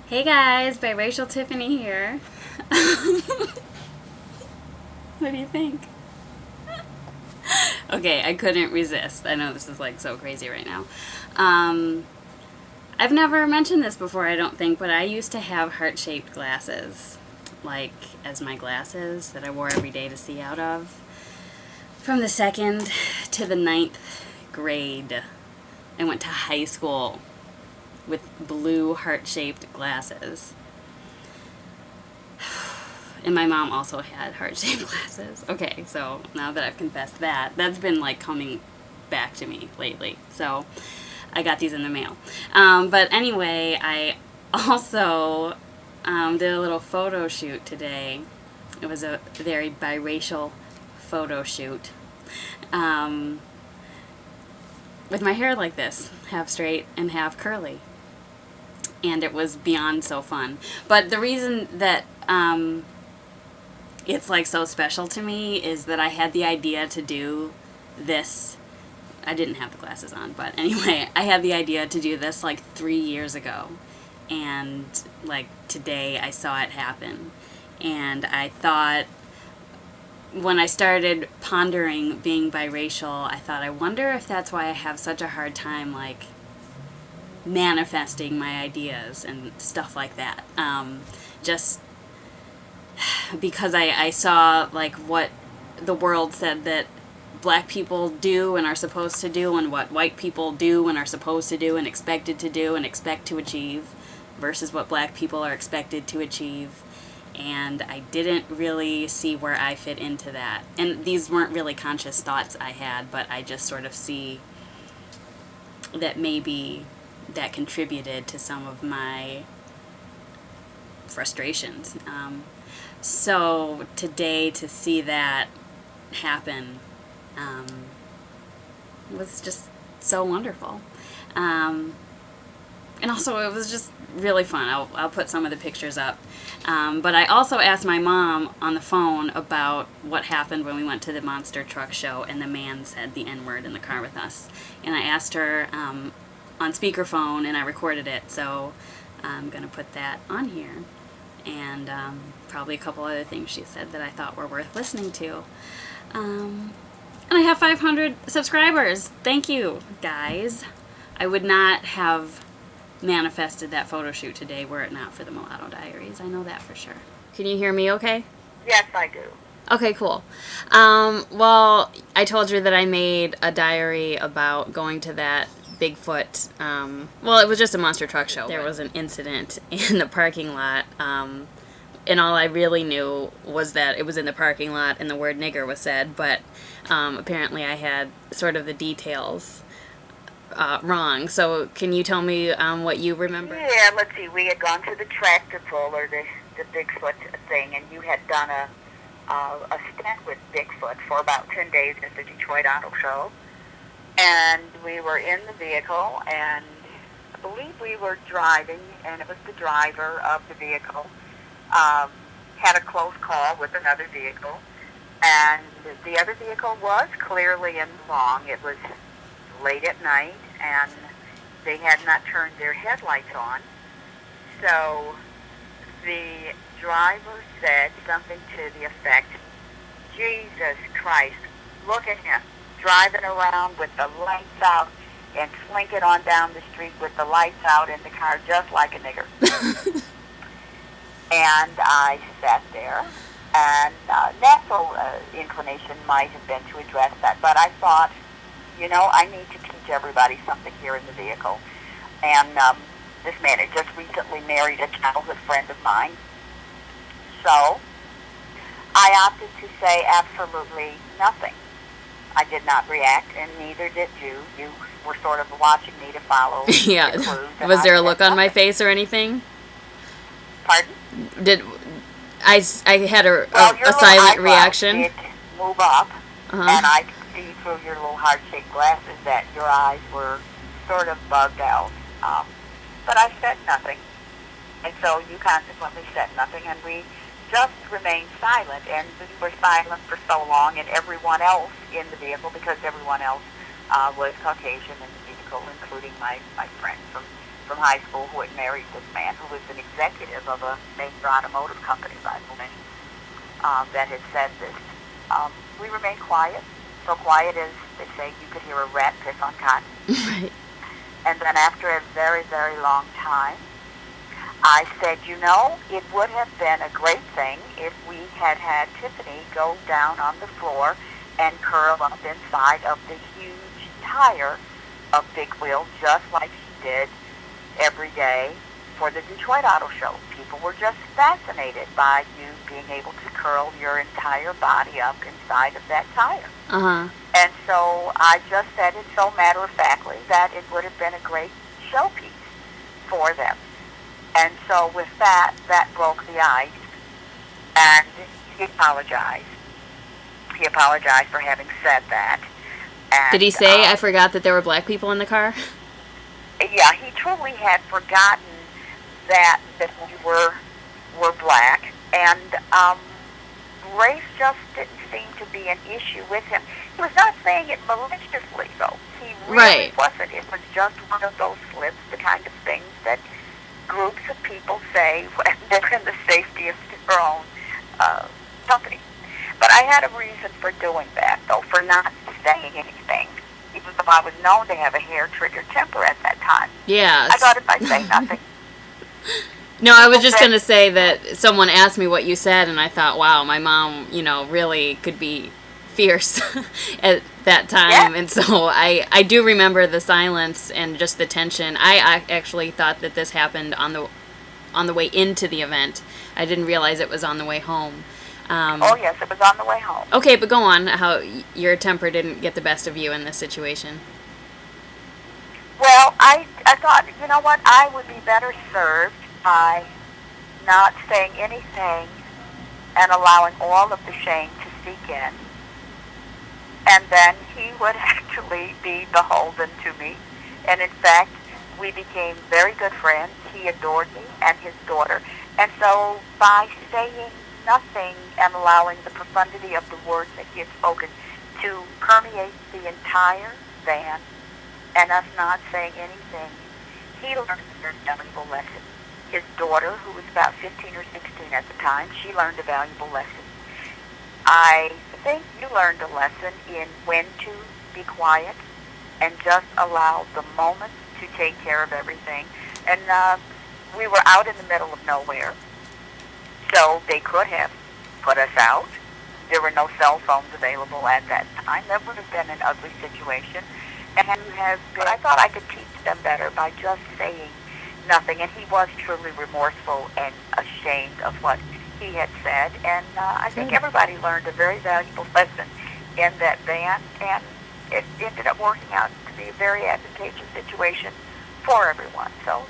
Hey guys, biracial Tiffany here. What do you think? Okay, I couldn't resist. I know this is like so crazy right now. I've never mentioned this before, I don't think, but I used to have heart-shaped glasses, like as my glasses that I wore every day to see out of. From the 2nd to the 9th grade, I went to high school with blue heart-shaped glasses. And my mom also had heart-shaped glasses. Okay, so now that I've confessed that, that's been like coming back to me lately. So I got these in the mail. But anyway, I also did a little photo shoot today. It was a very biracial photo shoot. With my hair like this, half straight and half curly. And it was beyond so fun. But the reason that it's like so special to me is that I had the idea to do this. I didn't have the glasses on, but anyway, I had the idea to do this like 3 years ago. And like today I saw it happen. And I thought, when I started pondering being biracial, I thought, I wonder if that's why I have such a hard time like manifesting my ideas and stuff like that. Just because I saw like what the world said that black people do and are supposed to do, and what white people do and are supposed to do and expected to do and expect to achieve, versus what black people are expected to achieve. And I didn't really see where I fit into that. And these weren't really conscious thoughts I had, but I just sort of see that maybe that contributed to some of my frustrations. So today, to see that happen was just so wonderful. And also, it was just really fun. I'll put some of the pictures up. But I also asked my mom on the phone about what happened when we went to the monster truck show and the man said the N-word in the car with us. And I asked her on speakerphone, and I recorded it, so I'm going to put that on here. And probably a couple other things she said that I thought were worth listening to. And I have 500 subscribers. Thank you, guys. I would not have manifested that photo shoot today were it not for the Mulatto Diaries. I know that for sure. Can you hear me okay? Yes, I do. Okay, cool. Well, I told you that I made a diary about going to that Bigfoot, well, it was just a monster truck show. There was an incident in the parking lot, and all I really knew was that it was in the parking lot and the word nigger was said, but apparently I had sort of the details wrong. So can you tell me what you remember? Yeah, let's see. We had gone to the tractor pull, or the Bigfoot thing, and you had done a stint with Bigfoot for about 10 days at the Detroit Auto Show. And we were in the vehicle, and I believe we were driving, and it was the driver of the vehicle had a close call with another vehicle, and the other vehicle was clearly in the wrong. It was late at night, and they had not turned their headlights on. So the driver said something to the effect, "Jesus Christ, look at him, driving around with the lights out and slinking on down the street with the lights out in the car just like a nigger." And I sat there, and natural inclination might have been to address that, but I thought, you know, I need to teach everybody something here in the vehicle. And this man had just recently married a childhood friend of mine. So I opted to say absolutely nothing. I did not react, and neither did you. You were sort of watching me to follow Yeah. the clues. Was there a look on my face or anything? Pardon? Did I had a Your silent little reaction? eyebrows did move up, Uh-huh. and I could see through your little heart-shaped glasses that your eyes were sort of bugged out. But I said nothing. And so you consequently said nothing, and we just remained silent. And we were silent for so long, and everyone else in the vehicle, because everyone else was Caucasian in the vehicle, including my friend from from high school who had married this man who was an executive of a major automotive company, by the way, that had said this. We remained quiet, so quiet as they say you could hear a rat piss on cotton. Right. And then after a very, very long time, I said, you know, it would have been a great thing if we had had Tiffany go down on the floor and curl up inside of the huge tire of Big Wheel, just like she did every day for the Detroit Auto Show. People were just fascinated by you being able to curl your entire body up inside of that tire. Uh-huh. And so I just said it so matter-of-factly that it would have been a great showpiece for them. And so with that, that broke the ice, and he apologized. He apologized for having said that. And, Did he say, I forgot that there were black people in the car? Yeah, he truly had forgotten that we were black, and race just didn't seem to be an issue with him. He was not saying it maliciously, though. He really wasn't. It was just one of those slips, the kind of things that groups of people say when they're in the safety of their own company. But I had a reason for doing that, though, for not saying anything, even though I was known to have a hair-triggered temper at that time. Yeah. I thought if I say nothing. No, I was just going to say that someone asked me what you said, and I thought, wow, my mom, really could be fierce at that time. Yeah. And so I do remember the silence and just the tension. I actually thought that this happened on the way into the event. I didn't realize it was on the way home. Oh, yes, it was on the way home. Okay, but go on, how your temper didn't get the best of you in this situation. Well, I thought, you know what, I would be better served by not saying anything and allowing all of the shame to seep in. And then he would actually be beholden to me. And in fact, we became very good friends. He adored me and his daughter. And so by saying nothing and allowing the profundity of the words that he had spoken to permeate the entire van and us not saying anything, he learned a very valuable lesson. His daughter, who was about 15 or 16 at the time, she learned a valuable lesson. I think you learned a lesson in when to be quiet and just allow the moment to take care of everything. And we were out in the middle of nowhere, so they could have put us out. There were no cell phones available at that time. That would have been an ugly situation. And but I thought I could teach them better by just saying nothing. And he was truly remorseful and ashamed of what he had said. And I think everybody learned a very valuable lesson in that van. And it ended up working out to be a very advantageous situation for everyone. So,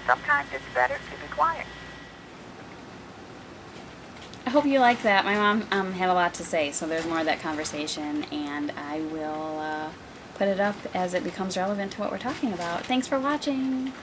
sometimes it's better to be quiet. I hope you like that. My mom had a lot to say, so there's more of that conversation, and I will put it up as it becomes relevant to what we're talking about. Thanks for watching.